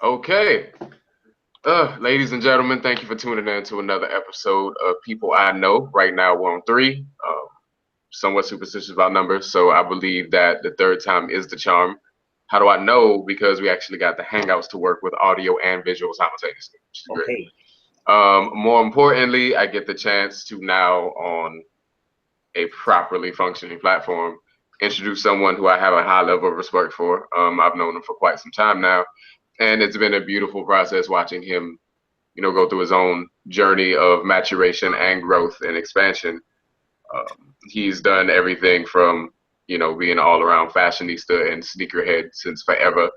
Okay. Ladies and gentlemen, thank you for tuning in to another episode of People I Know. Right now, we're on 3. Somewhat superstitious about numbers, so I believe that the third time is the charm. How do I know? Because we actually got the Hangouts to work with audio and visual simultaneously, which is great. Okay. More importantly, I get the chance to now, on a properly functioning platform, introduce someone who I have a high level of respect for. I've known him for quite some time now, and it's been a beautiful process watching him, go through his own journey of maturation and growth and expansion. He's done everything from, being an all-around fashionista and sneakerhead since forever.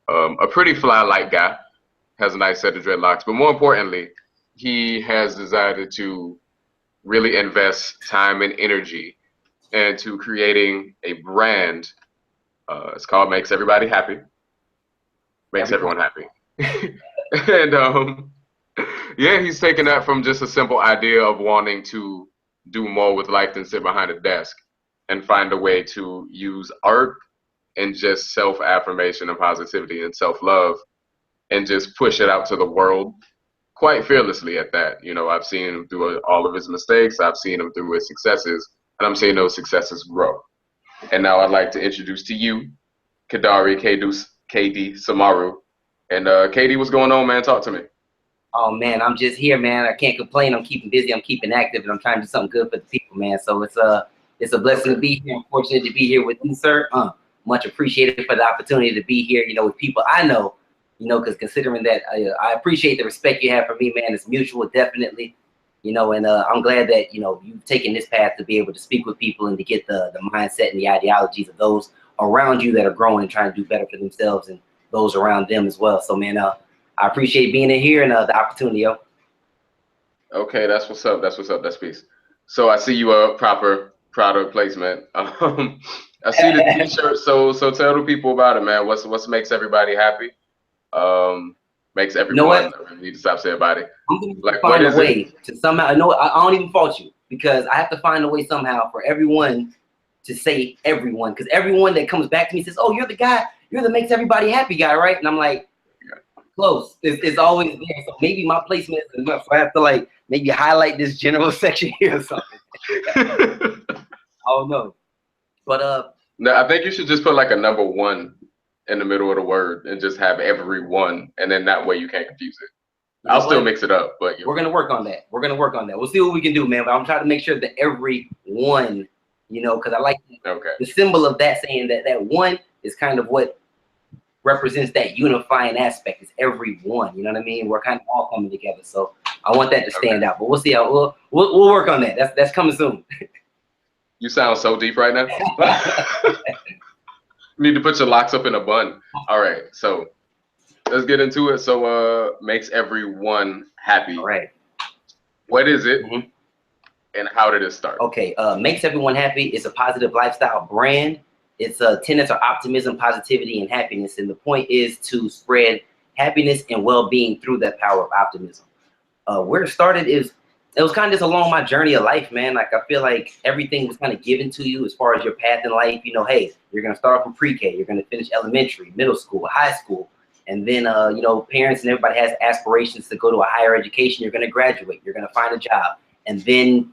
A pretty fly light guy, has a nice set of dreadlocks, but more importantly, he has decided to really invest time and energy into creating a brand. It's called Makes Everybody Happy. Makes everyone happy. And yeah, he's taken that from just a simple idea of wanting to do more with life than sit behind a desk and find a way to use art and just self-affirmation and positivity and self-love and just push it out to the world quite fearlessly at that. I've seen him through all of his mistakes. I've seen him through his successes, and I'm seeing those successes grow. And now I'd like to introduce to you Kadari KD Samaru. And KD, what's going on, man? Talk to me. Oh man, I'm just here, man. I can't complain. I'm keeping busy. I'm keeping active, and I'm trying to do something good for the people, man. So it's a blessing to be here. I'm fortunate to be here with you, sir. Much appreciated for the opportunity to be here. With people I know. Because considering that I appreciate the respect you have for me, man. It's mutual, definitely. And I'm glad that you've taken this path to be able to speak with people and to get the mindset and the ideologies of those around you that are growing and trying to do better for themselves and those around them as well. So, man, I appreciate being in here and the opportunity, yo. Okay, that's what's up. That's what's up. That's peace. So I see you a proper product placement. I see the T-shirt. So tell the people about it, man. What's makes everybody happy? Makes everyone. I need to stop saying body. I'm gonna find a way to somehow. I don't even fault you because I have to find a way somehow for everyone to say everyone, because everyone that comes back to me says, "Oh, you're the guy. You're the makes everybody happy guy, right?" And I'm like, close. It's always there. So maybe my placement is enough. I have to maybe highlight this general section here or something. I don't know. But no, I think you should just put like a number 1 in the middle of the word and just have everyone, and then that way you can't confuse it. I'll still mix it up, but we're gonna work on that. We'll see what we can do, man. But I'm trying to make sure that everyone, because I like the symbol of that, saying that one is kind of what represents that unifying aspect. Is everyone, you know what I mean? We're kind of all coming together, so I want that to stand out. But we'll see how we'll work on that. That's coming soon. You sound so deep right now. You need to put your locks up in a bun. All right, so let's get into it. So makes everyone happy. All right. What is it, and how did it start? Okay, makes everyone happy is a positive lifestyle brand. It's tenets are optimism, positivity, and happiness. And the point is to spread happiness and well-being through that power of optimism. Where it started it was kind of just along my journey of life, man. Like, I feel like everything was kind of given to you as far as your path in life. Hey, you're going to start from pre-K. You're going to finish elementary, middle school, high school. And then, parents and everybody has aspirations to go to a higher education. You're going to graduate. You're going to find a job. And then,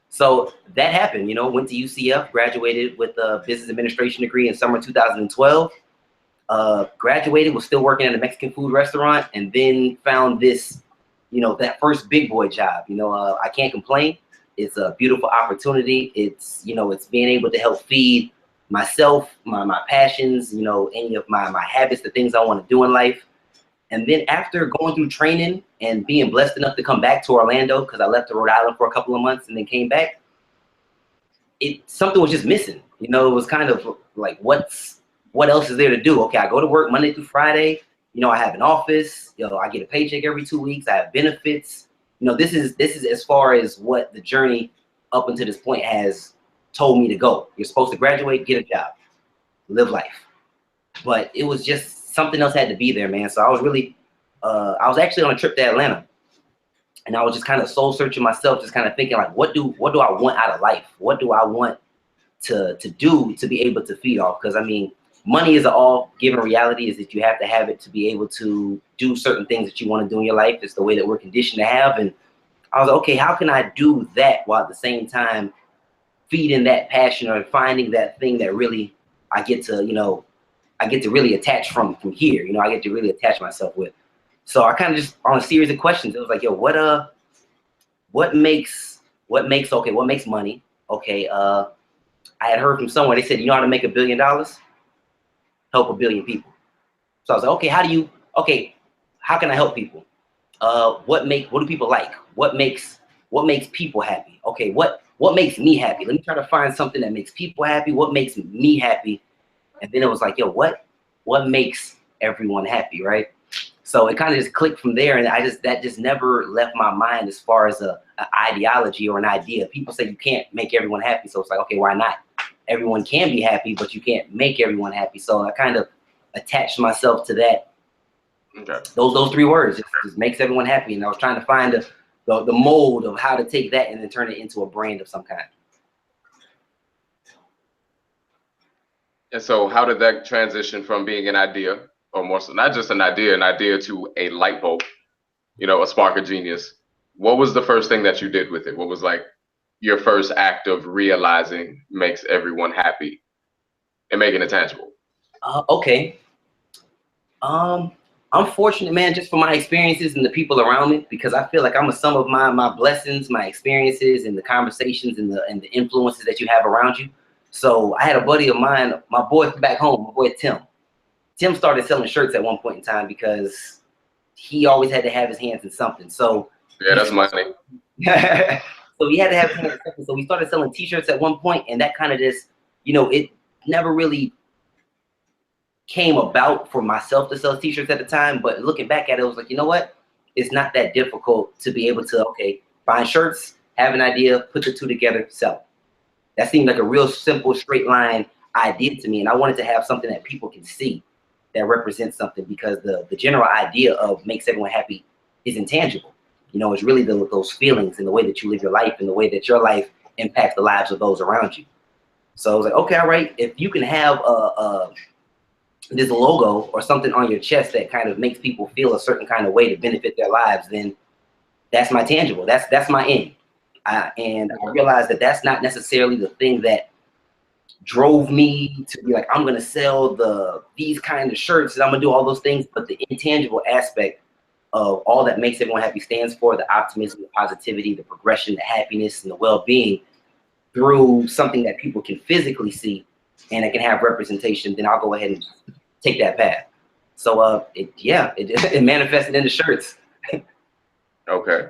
so that happened, went to UCF, graduated with a business administration degree in summer 2012. Graduated, was still working at a Mexican food restaurant, and then found this, that first big boy job. I can't complain. It's a beautiful opportunity. It's, it's being able to help feed myself, my passions, any of my habits, the things I want to do in life. And then after going through training and being blessed enough to come back to Orlando, because I left to Rhode Island for a couple of months and then came back, something was just missing. It was kind of like, what else is there to do? Okay, I go to work Monday through Friday. I have an office. I get a paycheck every 2 weeks. I have benefits. This is as far as what the journey up until this point has told me to go. You're supposed to graduate, get a job, live life. But it was just something else had to be there, man. So I was actually on a trip to Atlanta, and I was just kind of soul searching myself, just kind of thinking like, what do I want out of life? What do I want to do to be able to feed off? Because I mean, money is an all given reality, is that you have to have it to be able to do certain things that you want to do in your life. It's the way that we're conditioned to have. And I was like, okay, how can I do that while at the same time feeding that passion or finding that thing that really I get to, I get to really attach from here. I get to really attach myself with. So I kind of just on a series of questions. It was like, yo, what makes money? Okay, I had heard from somewhere, they said, you know how to make $1 billion? Help 1 billion people. So I was like, okay, how can I help people? What do people like? What makes people happy? Okay, what makes me happy? Let me try to find something that makes people happy. What makes me happy? And then it was like, yo, what makes everyone happy, right? So it kind of just clicked from there, and that just never left my mind as far as an ideology or an idea. People say you can't make everyone happy, so it's like, okay, why not? Everyone can be happy, but you can't make everyone happy. So I kind of attached myself to that. Okay. Those 3 words, just makes everyone happy. And I was trying to find the mold of how to take that and then turn it into a brand of some kind. And so how did that transition from being an idea, or more so, not just an idea to a light bulb, a spark of genius? What was the first thing that you did with it? What was like your first act of realizing makes everyone happy and making it tangible? Okay. I'm fortunate, man, just for my experiences and the people around me, because I feel like I'm a sum of my blessings, my experiences, and the conversations and the influences that you have around you. So I had a buddy of mine, my boy back home, my boy Tim. Tim started selling shirts at one point in time because he always had to have his hands in something. So yeah, that's money. So he had to have his hands in something. So we started selling T-shirts at one point, and that kind of just, it never really came about for myself to sell T-shirts at the time. But looking back at it, it was like, you know what? It's not that difficult to be able to, okay, find shirts, have an idea, put the 2 together, sell. That seemed like a real simple, straight line idea to me. And I wanted to have something that people can see that represents something, because the general idea of makes everyone happy is intangible. It's really those feelings and the way that you live your life and the way that your life impacts the lives of those around you. So I was like, okay, all right, if you can have this logo or something on your chest that kind of makes people feel a certain kind of way to benefit their lives, then that's my tangible. That's my end. And I realized that that's not necessarily the thing that drove me to be like, I'm gonna sell these kind of shirts and I'm gonna do all those things, but the intangible aspect of all that makes everyone happy stands for the optimism, the positivity, the progression, the happiness, and the well-being through something that people can physically see and it can have representation, then I'll go ahead and take that path. So it manifested into shirts. Okay.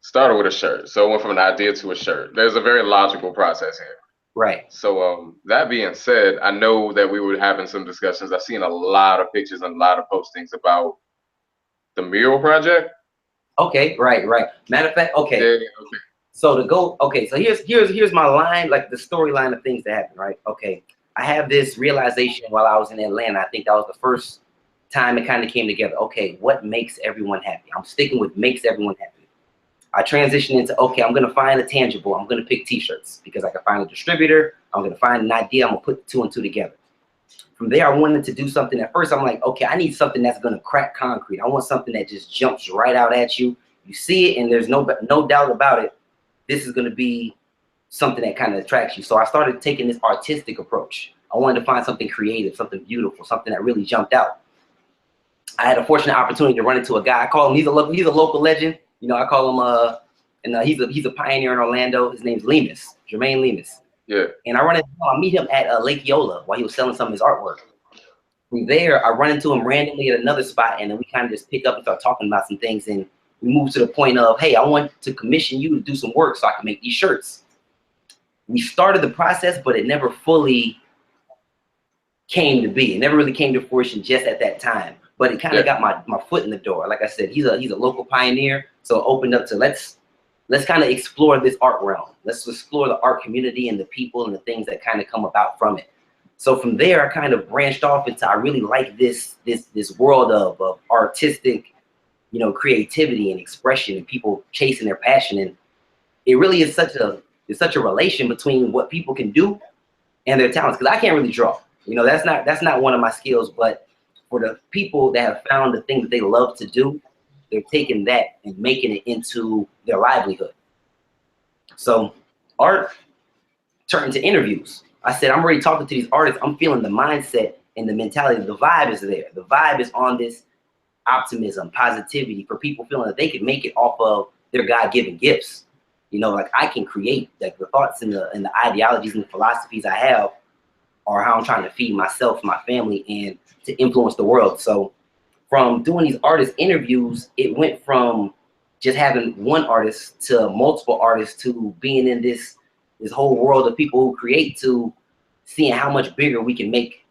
Started with a shirt. So it went from an idea to a shirt. There's a very logical process here. Right. So that being said, I know that we were having some discussions. I've seen a lot of pictures and a lot of postings about the mural project. Okay, right. Matter of fact, okay. Yeah, okay. So so here's my line, like the storyline of things that happen, right? Okay. I have this realization while I was in Atlanta. I think that was the first time it kind of came together. Okay, what makes everyone happy? I'm sticking with makes everyone happy. I transitioned into, okay, I'm gonna find a tangible. I'm gonna pick T-shirts because I can find a distributor. I'm gonna find an idea. I'm gonna put 2 and 2 together. From there, I wanted to do something. At first, I'm like, okay, I need something that's gonna crack concrete. I want something that just jumps right out at you. You see it, and there's no doubt about it. This is gonna be something that kind of attracts you. So I started taking this artistic approach. I wanted to find something creative, something beautiful, something that really jumped out. I had a fortunate opportunity to run into a guy. I call him, he's a local legend. I call him, he's a pioneer in Orlando. His name's Lemus, Jermaine Lemus. Yeah. And I meet him at Lake Eola while he was selling some of his artwork. From there, I run into him randomly at another spot, and then we kind of just pick up and start talking about some things. And we move to the point of, hey, I want to commission you to do some work so I can make these shirts. We started the process, but it never fully came to be. It never really came to fruition just at that time. But it kind of got my foot in the door. Like I said, he's a local pioneer, so it opened up to let's kind of explore this art realm. Let's explore the art community and the people and the things that kind of come about from it. So from there, I kind of branched off into I really like this world of artistic, creativity and expression and people chasing their passion. And it really is such a relation between what people can do and their talents. Because I can't really draw. That's not one of my skills, but for the people that have found the thing that they love to do, they're taking that and making it into their livelihood. So art turned into interviews. I said, I'm already talking to these artists. I'm feeling the mindset and the mentality. The vibe is there. The vibe is on this optimism, positivity for people feeling that they can make it off of their God-given gifts. Like I can create, like the thoughts and the ideologies and the philosophies I have are how I'm trying to feed myself, my family, and to influence the world. So from doing these artist interviews, it went from just having one artist to multiple artists to being in this whole world of people who create, to seeing how much bigger we can make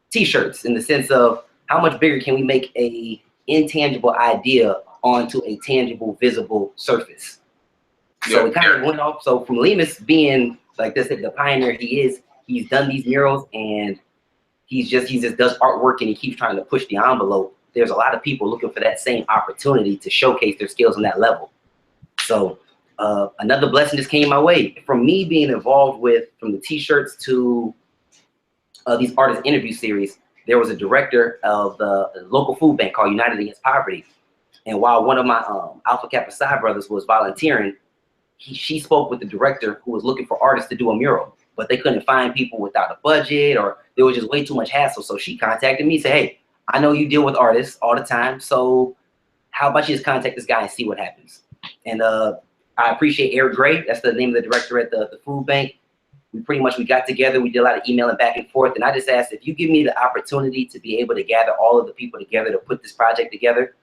t-shirts, in the sense of how much bigger can we make a intangible idea onto a tangible, visible surface. So it kind of went off. So from Lemus being, like this, the pioneer he is, he's done these murals and he just does artwork and he keeps trying to push the envelope. There's a lot of people looking for that same opportunity to showcase their skills on that level. So another blessing just came my way from me being involved with, from the t-shirts to these artist interview series. There was a director of the local food bank called United Against Poverty. And while one of my Alpha Kappa Psi brothers was volunteering, she spoke with the director who was looking for artists to do a mural, but they couldn't find people without a budget, or there was just way too much hassle. So she contacted me and said, hey, I know you deal with artists all the time, so how about you just contact this guy and see what happens? And I appreciate Eric Gray. That's the name of the director at the food bank. We got together, we did a lot of emailing back and forth, and I just asked, if you give me the opportunity to be able to gather all of the people together to put this project together,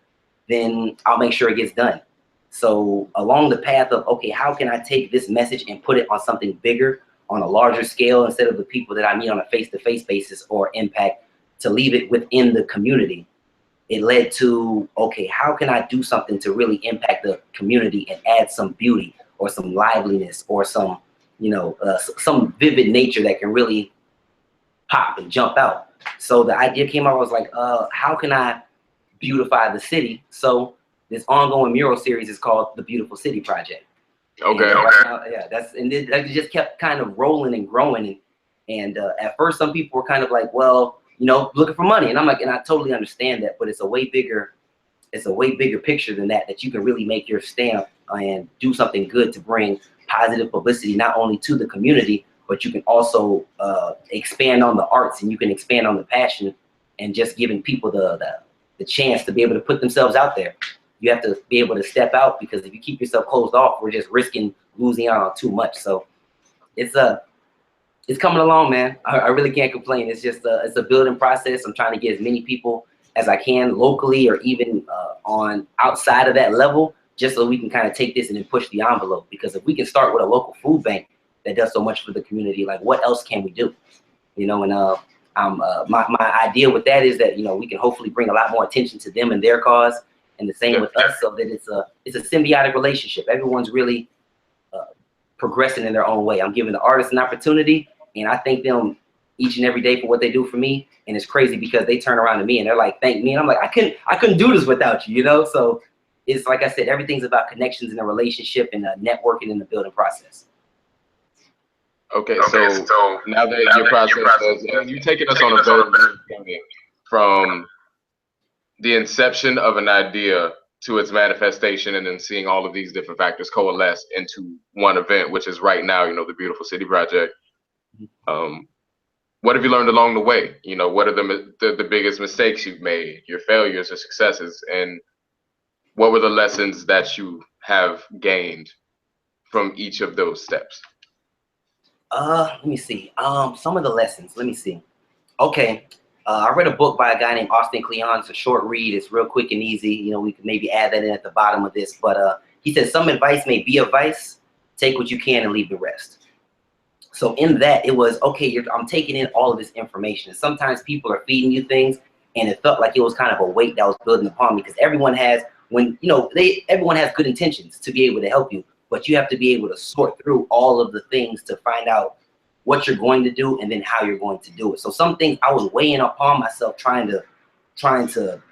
then I'll make sure it gets done. So along the path of, okay, how can I take this message and put it on something bigger, on a larger scale, instead of the people that I meet on a face-to-face basis or impact, to leave it within the community? It led to, okay, how can I do something to really impact the community and add some beauty or some liveliness or some, some vivid nature that can really pop and jump out? So the idea came out, I was like, how can I beautify the city? So this ongoing mural series is called the Beautiful City Project. Okay. And, right now, yeah, that just kept kind of rolling and growing. And at first, some people were kind of like, well, looking for money. And I'm like, and I totally understand that, but it's a way bigger picture than that you can really make your stamp and do something good to bring positive publicity, not only to the community, but you can also expand on the arts, and you can expand on the passion, and just giving people the chance to be able to put themselves out there. You have to be able to step out, because if you keep yourself closed off, we're just risking losing out on too much. So it's coming along, man. I really can't complain. It's just it's a building process. I'm trying to get as many people as I can locally, or even on outside of that level, just so we can kind of take this and then push the envelope. Because if we can start with a local food bank that does so much for the community, like what else can we do? And my idea with that is that we can hopefully bring a lot more attention to them and their cause, and the same with us, so that it's a symbiotic relationship. Everyone's really progressing in their own way. I'm giving the artists an opportunity, and I thank them each and every day for what they do for me. And it's crazy because they turn around to me and they're like, thank me. And I'm like, I couldn't do this without you, So it's like I said, everything's about connections in a relationship and networking in the building process. Okay, so now that your process is, you're taking us on a very journey from the inception of an idea to its manifestation, and then seeing all of these different factors coalesce into one event, which is right now, the Beautiful City Project. What have you learned along the way? What are the biggest mistakes you've made, your failures or successes, and what were the lessons that you have gained from each of those steps? Let me see. Some of the lessons. Let me see. Okay. I read a book by a guy named Austin Kleon. It's a short read. It's real quick and easy. We could maybe add that in at the bottom of this. But he said, some advice may be advice. Take what you can and leave the rest. So in that, it was, okay, I'm taking in all of this information. And sometimes people are feeding you things, and it felt like it was kind of a weight that was building upon me, because everyone has good intentions to be able to help you, but you have to be able to sort through all of the things to find out what you're going to do and then how you're going to do it. So some things I was weighing upon myself, trying to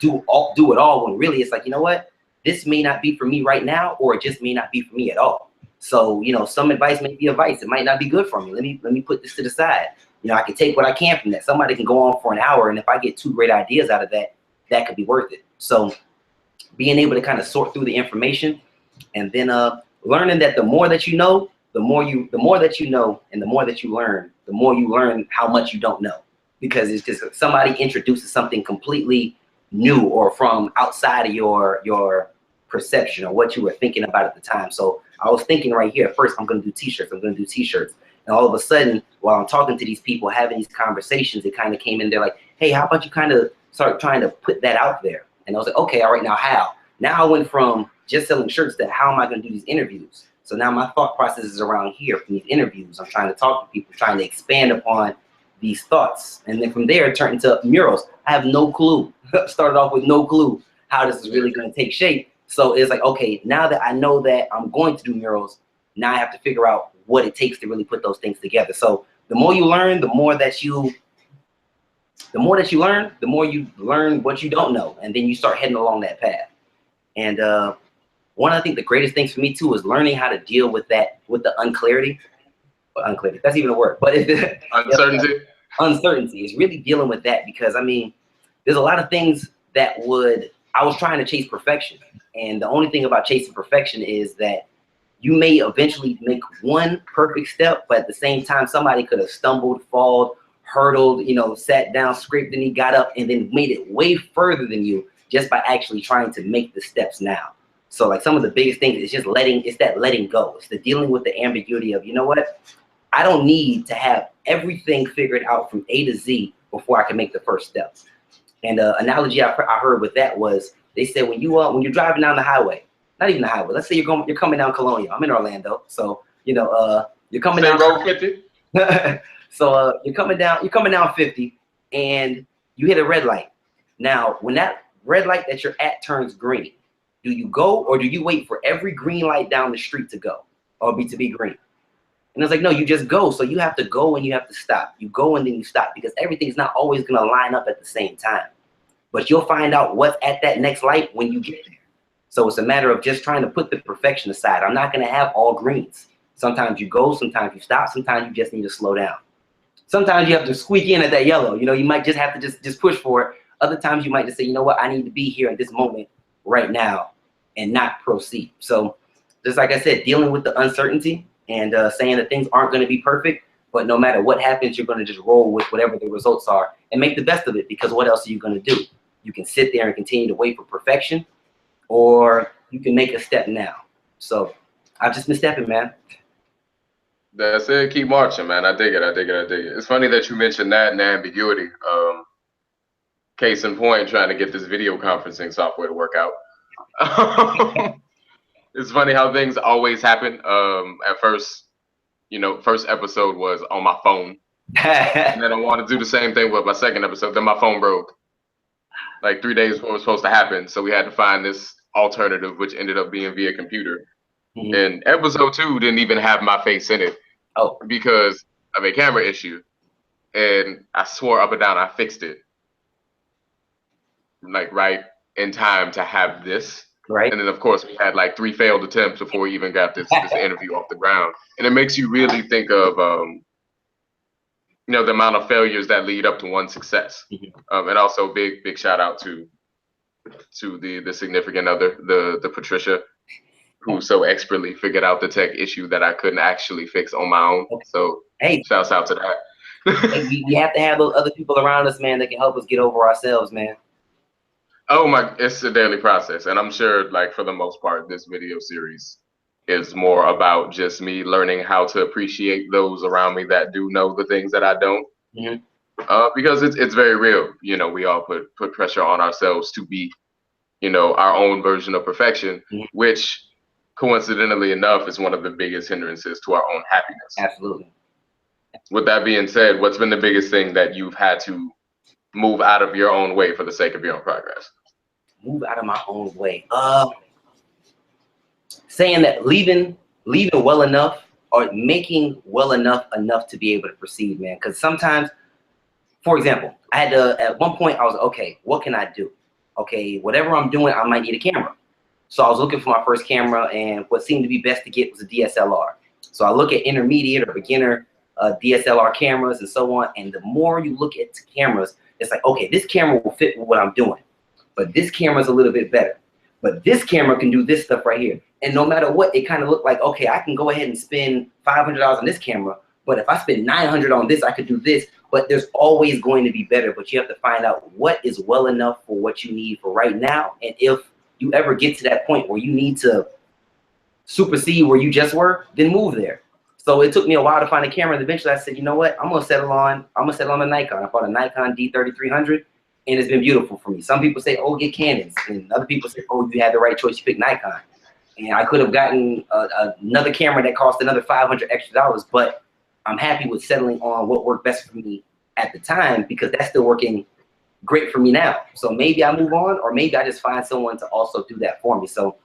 do it all, when really it's like, what? This may not be for me right now, or it just may not be for me at all. So, some advice may be advice. It might not be good for me. Let me put this to the side. You know, I can take what I can from that. Somebody can go on for an hour, and if I get 2 great ideas out of that, that could be worth it. So being able to kind of sort through the information, and then learning that the more that you know, the more that you know, and the more that you learn how much you don't know, because it's just somebody introduces something completely new or from outside of your perception or what you were thinking about at the time. So I was thinking right here, first I'm going to do t-shirts, and all of a sudden, while I'm talking to these people, having these conversations, it kind of came in there like, hey, how about you kind of start trying to put that out there? And I was like, okay, all right, now how? Now I went from just selling shirts to how am I going to do these interviews? So now my thought process is around here from these interviews. I'm trying to talk to people, trying to expand upon these thoughts. And then from there, it turned into murals. I have no clue. Started off with no clue how this is really going to take shape. So it's like, okay, now that I know that I'm going to do murals, now I have to figure out what it takes to really put those things together. So the more you learn, the more you learn what you don't know, and then you start heading along that path. And one, I think the greatest things for me too is learning how to deal with that, with the unclarity. Unclarity, that's even a word, but uncertainty. Uncertainty is really dealing with that, because I mean, there's a lot of things that I was trying to chase perfection, and the only thing about chasing perfection is that you may eventually make one perfect step, but at the same time, somebody could have stumbled, fallen, hurdled, you know, sat down, scraped the knee, got up, and then made it way further than you just by actually trying to make the steps now. So like some of the biggest things is just letting go. It's the dealing with the ambiguity of, you know what? I don't need to have everything figured out from A to Z before I can make the first step. And analogy I heard with that was, they said when you're driving down the highway, not even the highway, let's say you're coming down Colonial. I'm in Orlando, so you know you're coming down Road 50. So you're coming down 50, and you hit a red light. Now, when that red light that you're at turns green, do you go, or do you wait for every green light down the street to go, or to be green? And it's like, no, you just go. So you have to go and you have to stop. You go and then you stop, because everything's not always going to line up at the same time. But you'll find out what's at that next light when you get there. So it's a matter of just trying to put the perfection aside. I'm not going to have all greens. Sometimes you go, sometimes you stop, sometimes you just need to slow down. Sometimes you have to squeak in at that yellow. You know, you might just have to just push for it. Other times you might just say, you know what, I need to be here at this moment right now and not proceed. So just like I said, dealing with the uncertainty and saying that things aren't going to be perfect, but no matter what happens, you're going to just roll with whatever the results are and make the best of it, because what else are you going to do? You can sit there and continue to wait for perfection, or you can make a step now. So I've just been stepping, man. That's it. Keep marching, man. I dig it. It's funny that you mentioned that and ambiguity. Case in point, trying to get this video conferencing software to work out. It's funny how things always happen. At first, first episode was on my phone. And then I wanted to do the same thing with my second episode. Then my phone broke like 3 days before it was supposed to happen. So we had to find this alternative, which ended up being via computer. Mm-hmm. And episode 2 didn't even have my face in it. Oh, because of a camera issue. And I swore up and down I fixed it. Like right in time to have this. Right. And then of course we had like 3 failed attempts before we even got this interview off the ground. And it makes you really think of the amount of failures that lead up to one success. Mm-hmm. And also big shout out to the significant other, the Patricia, who so expertly figured out the tech issue that I couldn't actually fix on my own. Okay. So hey, shouts out to that. Hey, we have to have those other people around us, man, that can help us get over ourselves, man. Oh my, it's a daily process. And I'm sure, like, for the most part, this video series is more about just me learning how to appreciate those around me that do know the things that I don't. Mm-hmm. Because it's very real. We all put pressure on ourselves to be, our own version of perfection, mm-hmm. which coincidentally enough is one of the biggest hindrances to our own happiness. Absolutely. With that being said, what's been the biggest thing that you've had to move out of your own way for the sake of your own progress? Move out of my own way. Saying that leaving well enough, or making well enough to be able to proceed, man. Because sometimes, for example, I had to, at one point I was, okay, what can I do? Okay, whatever I'm doing, I might need a camera. So I was looking for my first camera, and what seemed to be best to get was a DSLR. So I look at intermediate or beginner DSLR cameras and so on. And the more you look at cameras, it's like, okay, this camera will fit with what I'm doing, but this camera's a little bit better. But this camera can do this stuff right here. And no matter what, it kind of looked like, okay, I can go ahead and spend $500 on this camera, but if I spend $900 on this, I could do this. But there's always going to be better, but you have to find out what is well enough for what you need for right now. And if you ever get to that point where you need to supersede where you just were, then move there. So it took me a while to find a camera, and eventually I said, you know what, I'm gonna settle on a Nikon. I bought a Nikon D3300, and it's been beautiful for me. Some people say, oh, get Canons, and other people say, oh, you had the right choice, you picked Nikon. And I could have gotten another camera that cost another $500 extra, but I'm happy with settling on what worked best for me at the time, because that's still working great for me now. So maybe I move on, or maybe I just find someone to also do that for me. So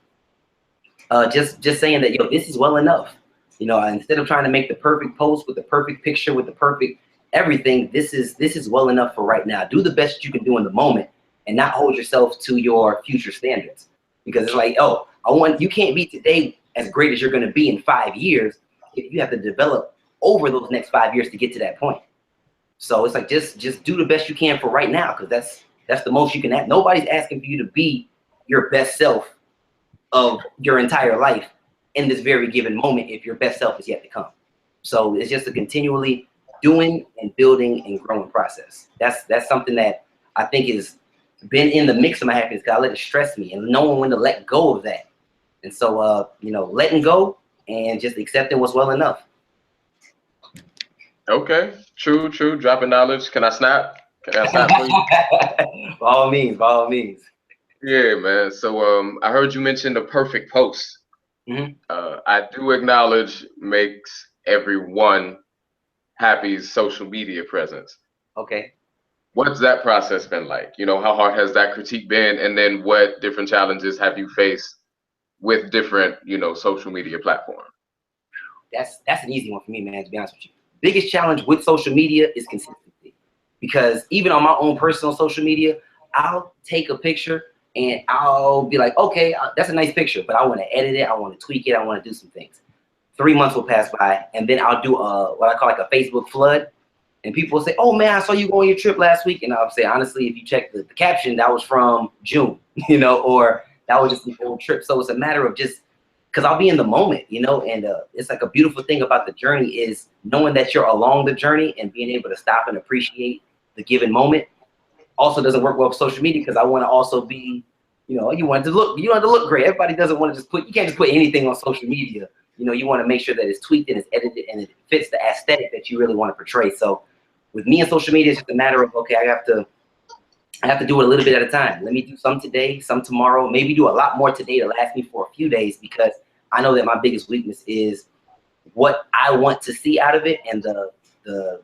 just saying that, yo, this is well enough. You know, instead of trying to make the perfect post with the perfect picture with the perfect everything, this is well enough for right now. Do the best you can do in the moment, and not hold yourself to your future standards. Because it's like, oh, you can't be today as great as you're going to be in 5 years if you have to develop over those next 5 years to get to that point. So it's like, just do the best you can for right now, because that's the most you can ask. Nobody's asking for you to be your best self of your entire life in this very given moment if your best self is yet to come. So it's just a continually doing and building and growing process. That's something that I think has been in the mix of my happiness, because I let it stress me, and knowing when to let go of that. And so you know, letting go and just accepting what's well enough. Okay, true. Dropping knowledge. Can I snap? Can I snap for you? By all means, by all means. Yeah, man. So I heard you mention the perfect post. Mm-hmm. I do acknowledge makes everyone happy's social media presence. Okay. What's that process been like? You know, how hard has that critique been? And then what different challenges have you faced with different, you know, social media platforms? That's an easy one for me, man, to be honest with you. Biggest challenge with social media is consistency. Because even on my own personal social media, I'll take a picture and I'll be like, okay, that's a nice picture, but I want to edit it, I want to tweak it, I want to do some things. 3 months will pass by, and then I'll do what I call like a Facebook flood. And people will say, oh man, I saw you go on your trip last week. And I'll say, honestly, if you check the caption, that was from June, you know, or that was just an old trip. So it's a matter of just, because I'll be in the moment, you know, and it's like a beautiful thing about the journey is knowing that you're along the journey and being able to stop and appreciate the given moment. Also doesn't work well with social media, because I want to also be, you know, you want to look great. Everybody doesn't want to just you can't just put anything on social media. You know, you want to make sure that it's tweaked and it's edited and it fits the aesthetic that you really want to portray. So with me and social media, it's just a matter of, okay, I have to do it a little bit at a time. Let me do some today, some tomorrow, maybe do a lot more today to last me for a few days, because I know that my biggest weakness is what I want to see out of it and the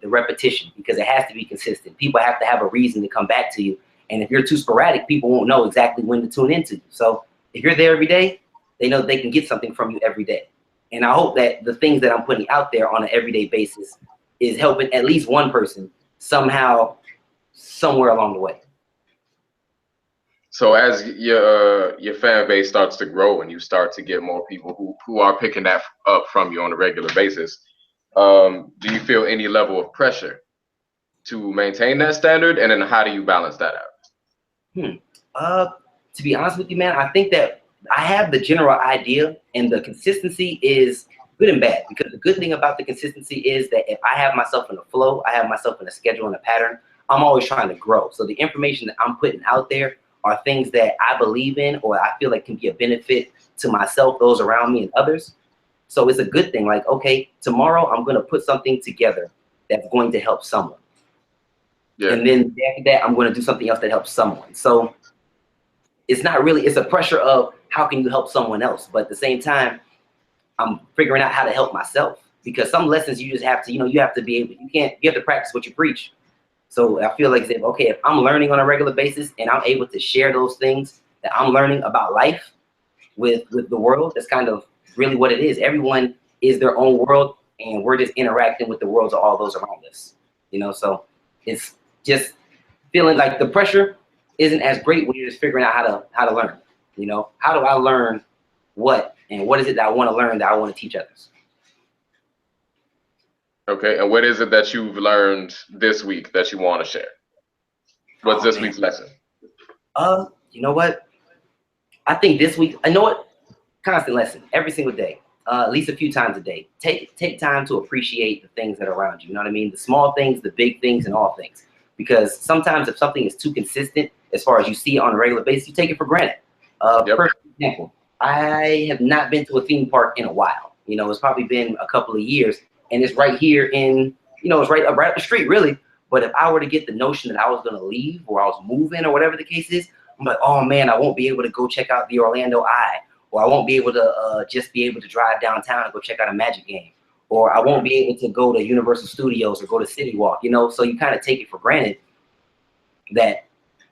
repetition, because it has to be consistent. People have to have a reason to come back to you. And if you're too sporadic, people won't know exactly when to tune into you. So if you're there every day, they know they can get something from you every day. And I hope that the things that I'm putting out there on an everyday basis is helping at least one person somehow, somewhere along the way. So as your fan base starts to grow and you start to get more people who are picking that up from you on a regular basis, do you feel any level of pressure to maintain that standard? And then how do you balance that out? To be honest with you, man, I think that I have the general idea, and the consistency is good and bad, because the good thing about the consistency is that if I have myself in a flow, I have myself in a schedule and a pattern, I'm always trying to grow. So the information that I'm putting out there are things that I believe in, or I feel like can be a benefit to myself, those around me, and others. So it's a good thing. Like, okay, tomorrow I'm going to put something together that's going to help someone. Yeah. And then after that, I'm going to do something else that helps someone. So it's not really, it's a pressure of how can you help someone else? But at the same time, I'm figuring out how to help myself, because some lessons you just have to, you know, you have to be able, you have to practice what you preach. So I feel like, okay, if I'm learning on a regular basis and I'm able to share those things that I'm learning about life with the world, that's kind of really what it is. Everyone is their own world, and we're just interacting with the worlds of all those around us, you know? So it's just feeling like the pressure isn't as great when you're just figuring out how to learn, you know? How do I learn what, and what is it that I want to learn that I want to teach others? Okay, and what is it that you've learned this week that you want to share? What's Oh this man. week's lesson? You know what? I think this week, I know what, constant lesson every single day, at least a few times a day. Take time to appreciate the things that are around you. You know what I mean? The small things, the big things, and all things. Because sometimes if something is too consistent, as far as you see it on a regular basis, you take it for granted. Yep. Perfect example. I have not been to a theme park in a while. You know, it's probably been a couple of years, and it's right here in, you know, it's right up the street, really. But if I were to get the notion that I was gonna leave or I was moving or whatever the case is, I'm like, oh man, I won't be able to go check out the Orlando Eye, or I won't be able to just be able to drive downtown and go check out a Magic game, or I won't be able to go to Universal Studios or go to City Walk. You know, so you kind of take it for granted that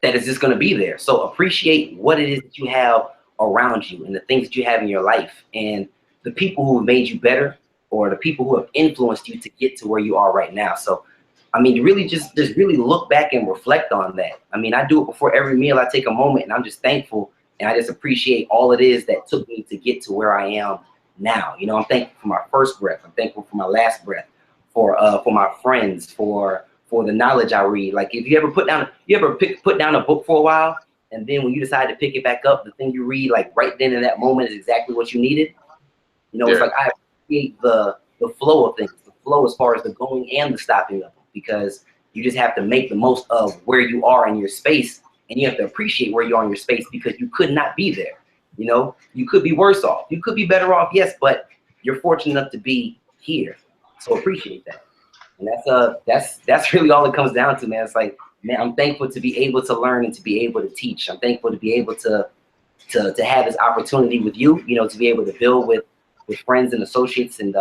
it's just going to be there. So appreciate what it is that you have around you and the things that you have in your life and the people who have made you better or the people who have influenced you to get to where you are right now. So I mean, really just really look back and reflect on that. I mean, I do it before every meal. I take a moment and I'm just thankful and I just appreciate all it is that took me to get to where I am now. You know, I'm thankful for my first breath. I'm thankful for my last breath, for my friends, for the knowledge I read. Like if you ever put down a book for a while and then when you decide to pick it back up, the thing you read like right then in that moment is exactly what you needed. You know, Yeah. it's like I appreciate the flow of things, the flow as far as the going and the stopping of them, because you just have to make the most of where you are in your space, and you have to appreciate where you are in your space because you could not be there. You know, you could be worse off, you could be better off, yes, but you're fortunate enough to be here, so appreciate that. And that's really all it comes down to, man. It's like, man, I'm thankful to be able to learn and to be able to teach. I'm thankful to be able to have this opportunity with you, you know, to be able to build with friends and associates and,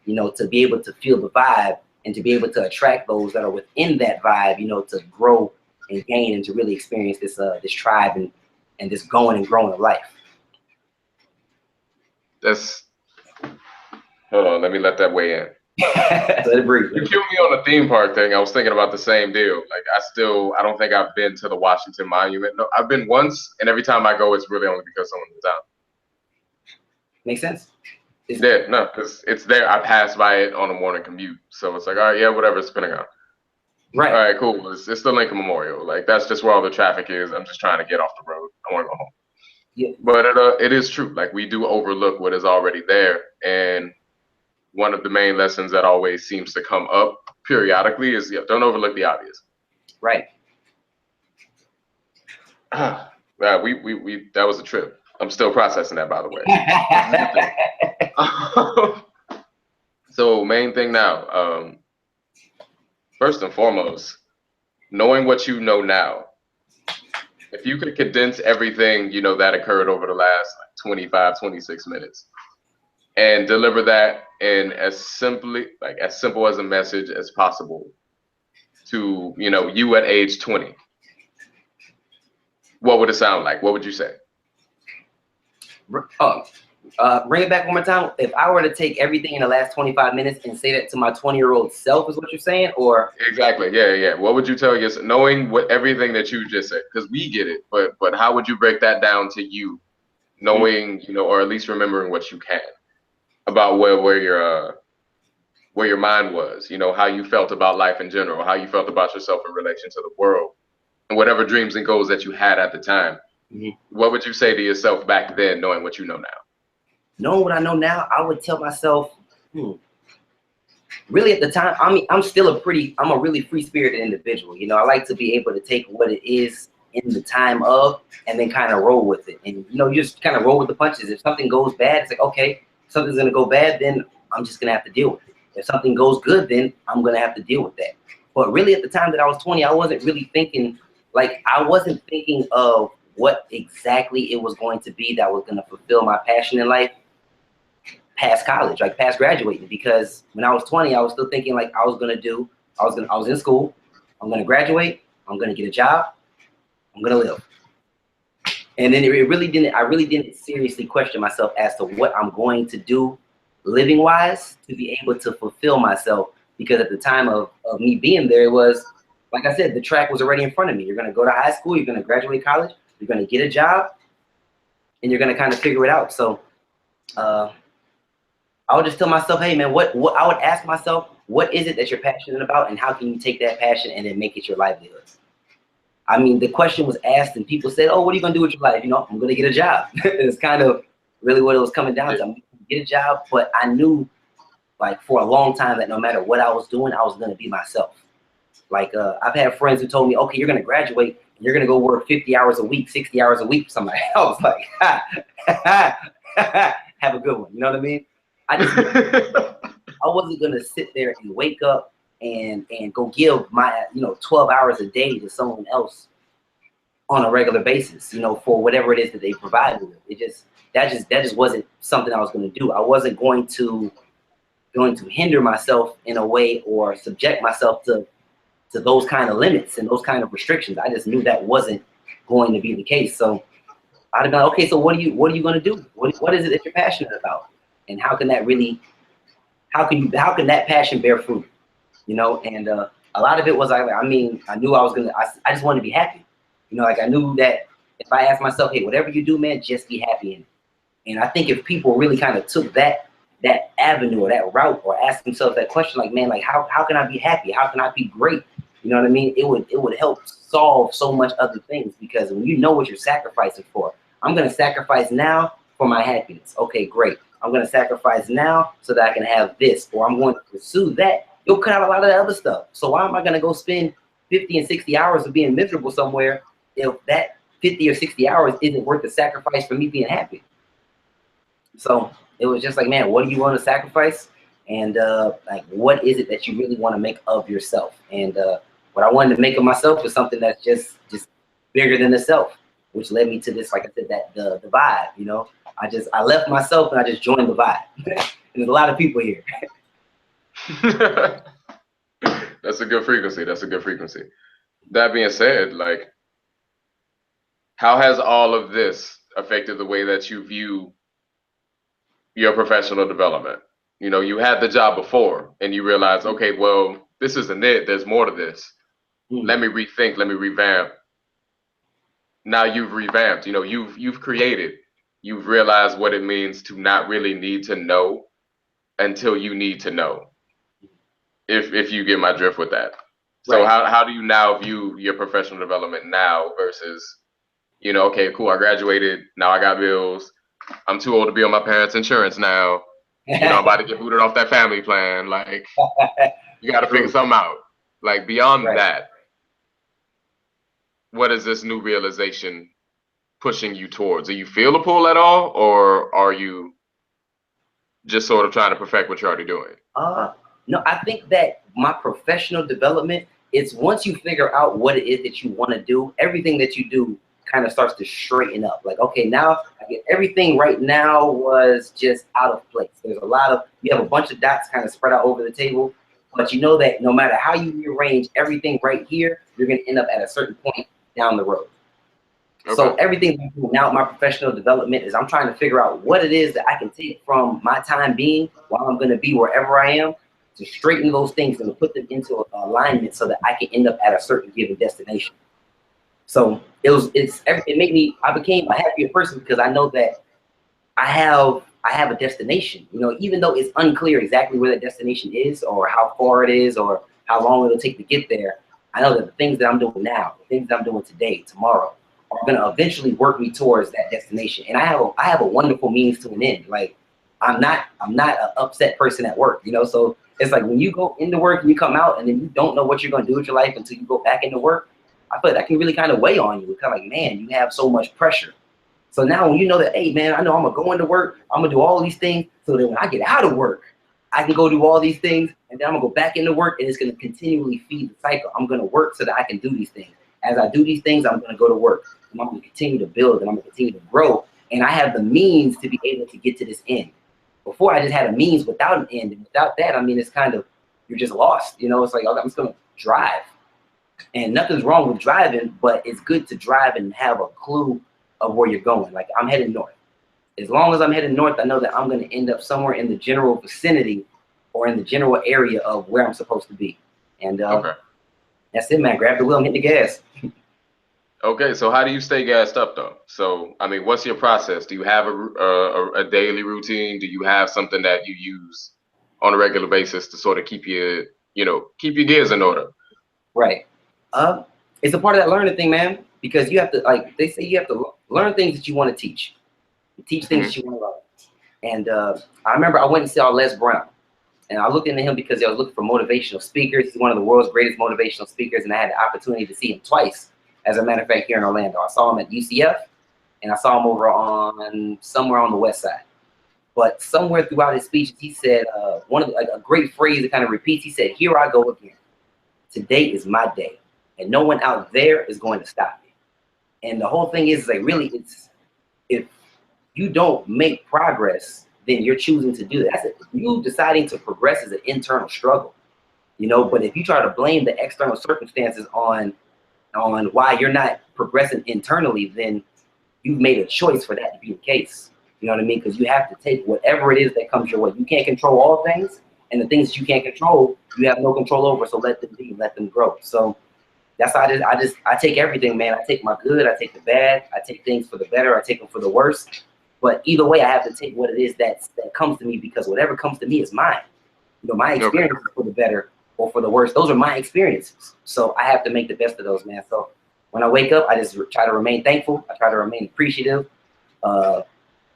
you know, to be able to feel the vibe and to be able to attract those that are within that vibe, you know, to grow and gain and to really experience this, this tribe and this going and growing of life. That's, hold on, let me let that weigh in. Let it breathe. You killed me on the theme park thing. I was thinking about the same deal. Like I don't think I've been to the Washington Monument. No, I've been once, and every time I go, it's really only because someone's in town. Makes sense. Yeah, no, because it's there. I pass by it on a morning commute, so it's like, all right, yeah, whatever. It's Pentagon. Right. All right, cool. It's the Lincoln Memorial. Like that's just where all the traffic is. I'm just trying to get off the road. I want to go home. Yeah. But it is true. Like we do overlook what is already there, and one of the main lessons that always seems to come up periodically is don't overlook the obvious. Right. Yeah, we that was a trip. I'm still processing that, by the way. So main thing now, first and foremost, knowing what you know now. If you could condense everything you know that occurred over the last 25, 26 minutes and deliver that in as simple as a message as possible to, you know, you at age 20, what would it sound like? What would you say? Bring it back one more time. If I were to take everything in the last 25 minutes and say that to my 20-year-old self, is what you're saying, or? Exactly. Yeah. What would you tell yourself, knowing what everything that you just said? Because we get it, but how would you break that down to you, knowing, you know, or at least remembering what you can about where your mind was, you know, how you felt about life in general, how you felt about yourself in relation to the world, and whatever dreams and goals that you had at the time. Mm-hmm. What would you say to yourself back then, knowing what you know now? Knowing what I know now, I would tell myself, really at the time, I mean, I'm a really free-spirited individual. You know, I like to be able to take what it is in the time of and then kind of roll with it. And, you know, you just kind of roll with the punches. If something goes bad, it's like, okay, something's going to go bad, then I'm just going to have to deal with it. If something goes good, then I'm going to have to deal with that. But really at the time that I was 20, I wasn't really thinking, I wasn't thinking of what exactly it was going to be that was going to fulfill my passion in life past college, like past graduating, because when I was 20, I was still thinking I was in school, I'm going to graduate, I'm going to get a job, I'm going to live. And then I really didn't seriously question myself as to what I'm going to do living wise to be able to fulfill myself, because at the time of me being there, it was, like I said, the track was already in front of me. You're going to go to high school, you're going to graduate college, you're going to get a job, and you're going to kind of figure it out. So, I would just tell myself, hey man, what I would ask myself, what is it that you're passionate about, and how can you take that passion and then make it your livelihood? I mean, the question was asked, and people said, "Oh, what are you gonna do with your life?" You know, I'm gonna get a job. It's kind of really what it was coming down to. I'm gonna get a job, but I knew, like, for a long time that no matter what I was doing, I was gonna be myself. Like, I've had friends who told me, "Okay, you're gonna graduate, and you're gonna go work 50 hours a week, 60 hours a week for somebody." I was like, ha, ha, ha, have a good one. You know what I mean? I just I wasn't gonna sit there and wake up and go give my 12 hours a day to someone else on a regular basis, for whatever it is that they provide me with. That just wasn't something I was gonna do. I wasn't going to hinder myself in a way or subject myself to those kind of limits and those kind of restrictions. I just knew that wasn't going to be the case. So I'd have been like, okay, so what are you going to do? What is it that you're passionate about? And how can that that passion bear fruit? And a lot of it was, I knew I just wanted to be happy. Like I knew that if I asked myself, hey, whatever you do, man, just be happy in it. And I think if people really kind of took that avenue or that route or ask themselves that question, like, man, like how can I be happy? How can I be great? You know what I mean? It would help solve so much other things, because when you know what you're sacrificing for, I'm going to sacrifice now for my happiness. Okay, great. I'm going to sacrifice now so that I can have this, or I'm going to pursue that. You'll cut out a lot of the other stuff. So why am I going to go spend 50 and 60 hours of being miserable somewhere if that 50 or 60 hours isn't worth the sacrifice for me being happy? So it was just like, man, what do you want to sacrifice? And like, what is it that you really want to make of yourself? And what I wanted to make of myself was something that's just bigger than the self, which led me to this, like I said, that the vibe. I left myself and I just joined the vibe. And there's a lot of people here. That's a good frequency. That's a good frequency. That being said, like, how has all of this affected the way that you view your professional development? You had the job before and you realize, okay, well, this isn't it. There's more to this. Let me rethink. Let me revamp. Now you've revamped. You've created. You've realized what it means to not really need to know until you need to know. If you get my drift with that. So Right. how do you now view your professional development now versus, okay, cool, I graduated, now I got bills, I'm too old to be on my parents' insurance now, I'm about to get booted off that family plan, like, you got to figure something out. Like, beyond that, what is this new realization pushing you towards? Do you feel a pull at all, or are you just sort of trying to perfect what you're already doing? No, I think that my professional development is, once you figure out what it is that you want to do, everything that you do kind of starts to straighten up. Like, okay, now I get everything right now was just out of place. You have a bunch of dots kind of spread out over the table, but you know that no matter how you rearrange everything right here, you're going to end up at a certain point down the road. Okay. So everything I'm doing now in my professional development is I'm trying to figure out what it is that I can take from my time being while I'm going to be wherever I am, to straighten those things and to put them into alignment so that I can end up at a certain given destination. So I became a happier person because I know that I have a destination. Even though it's unclear exactly where that destination is or how far it is or how long it'll take to get there, I know that the things that I'm doing now, the things that I'm doing today, tomorrow, are going to eventually work me towards that destination. And I have a wonderful means to an end. Like, I'm not an upset person at work, so it's like when you go into work and you come out and then you don't know what you're going to do with your life until you go back into work, I feel like that can really kind of weigh on you. It's kind of like, man, you have so much pressure. So now when you know that, hey, man, I know I'm going to go into work, I'm going to do all these things so that when I get out of work, I can go do all these things, and then I'm going to go back into work, and it's going to continually feed the cycle. I'm going to work so that I can do these things. As I do these things, I'm going to go to work, and I'm going to continue to build, and I'm going to continue to grow, and I have the means to be able to get to this end. Before, I just had a means without an end, and without that, I mean, it's kind of, you're just lost. It's like, okay, I'm just going to drive. And nothing's wrong with driving, but it's good to drive and have a clue of where you're going. Like, I'm heading north. As long as I'm heading north, I know that I'm going to end up somewhere in the general vicinity or in the general area of where I'm supposed to be. And that's it, man. Grab the wheel and hit the gas. Okay, so how do you stay gassed up though? So, I mean, what's your process? Do you have a daily routine? Do you have something that you use on a regular basis to sort of keep your, keep your gears in order? Right. Um, it's a part of that learning thing, man, because you have to, like they say, you have to learn things that you want to teach things Hmm. that you want to learn. And I remember I went and saw Les Brown, and I looked into him because I was looking for motivational speakers. He's one of the world's greatest motivational speakers, and I had the opportunity to see him twice. As a matter of fact, here in Orlando, I saw him at UCF, and I saw him over on somewhere on the West Side. But somewhere throughout his speeches, he said one of the, like a great phrase that kind of repeats. He said, "Here I go again. Today is my day, and no one out there is going to stop me." And the whole thing is like really, it's if you don't make progress, then you're choosing to do that. That's it. You deciding to progress is an internal struggle, you know. But if you try to blame the external circumstances on why you're not progressing internally, then you've made a choice for that to be the case. You know what I mean? Because you have to take whatever it is that comes your way. You can't control all things, and the things that you can't control, you have no control over. So let them be, let them grow. So that's how I take everything, man. I take my good, I take the bad, I take things for the better, I take them for the worse. But either way, I have to take what it is that comes to me, because whatever comes to me is mine. You know, my Okay. experiences for the better or for the worse, those are my experiences. So I have to make the best of those, man. So when I wake up, I just try to remain thankful. I try to remain appreciative. Uh,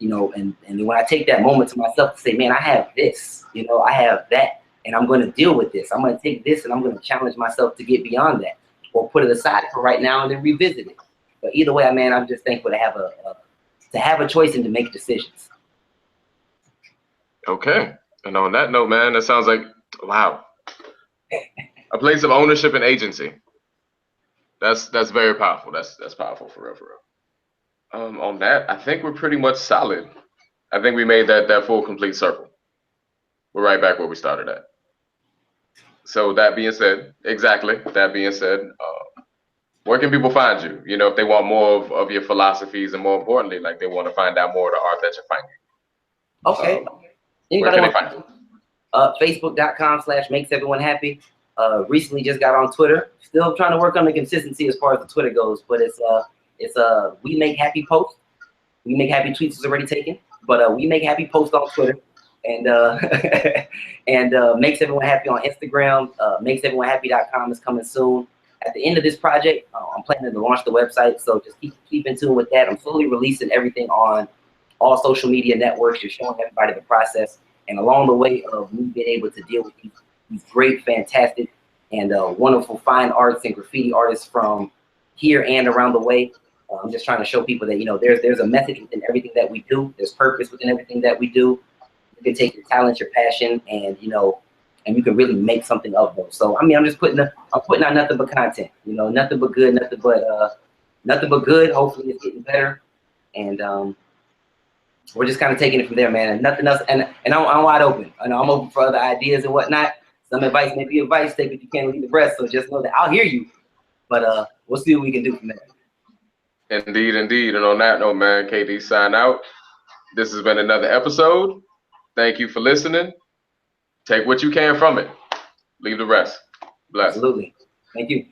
you know, and when I take that moment to myself to say, man, I have this, you know, I have that, and I'm going to deal with this. I'm going to take this, and I'm going to challenge myself to get beyond that, or put it aside for right now and then revisit it. But either way, man, I'm just thankful to have a choice and to make decisions. Okay. And on that note, man, that sounds like, wow, a place of ownership and agency. That's very powerful. That's powerful for real, for real. On that, I think we're pretty much solid. I think we made that full complete circle. We're right back where we started at. So that being said, exactly. That being said, where can people find you? You know, if they want more of your philosophies, and more importantly, like they want to find out more of the art that you're finding. Okay. Where Anybody can they want find you? Facebook.com/makes everyone happy. Recently just got on Twitter. Still trying to work on the consistency as far as the Twitter goes, but it's we make happy posts. We make happy tweets is already taken, but we make happy posts on Twitter, and and makes everyone happy on Instagram. Makeseveryonehappy.com is coming soon. At the end of this project, I'm planning to launch the website, so just keep in tune with that. I'm slowly releasing everything on all social media networks. You're showing everybody the process, and along the way of me being able to deal with these great, fantastic, and wonderful fine arts and graffiti artists from here and around the way. I'm just trying to show people that, you know, there's a message within everything that we do. There's purpose within everything that we do. You can take your talent, your passion, and you know, and you can really make something of those. So I mean, I'm putting out nothing but content. You know, nothing but good, nothing but good. Hopefully, it's getting better, and we're just kind of taking it from there, man. And nothing else. And I'm wide open. I know I'm open for other ideas and whatnot. Some advice may be advice. Take what you can, leave the rest. So just know that I'll hear you, but we'll see what we can do from there. Indeed, indeed. And on that note, man, KD sign out. This has been another episode. Thank you for listening. Take what you can from it. Leave the rest. Bless. Absolutely. Thank you.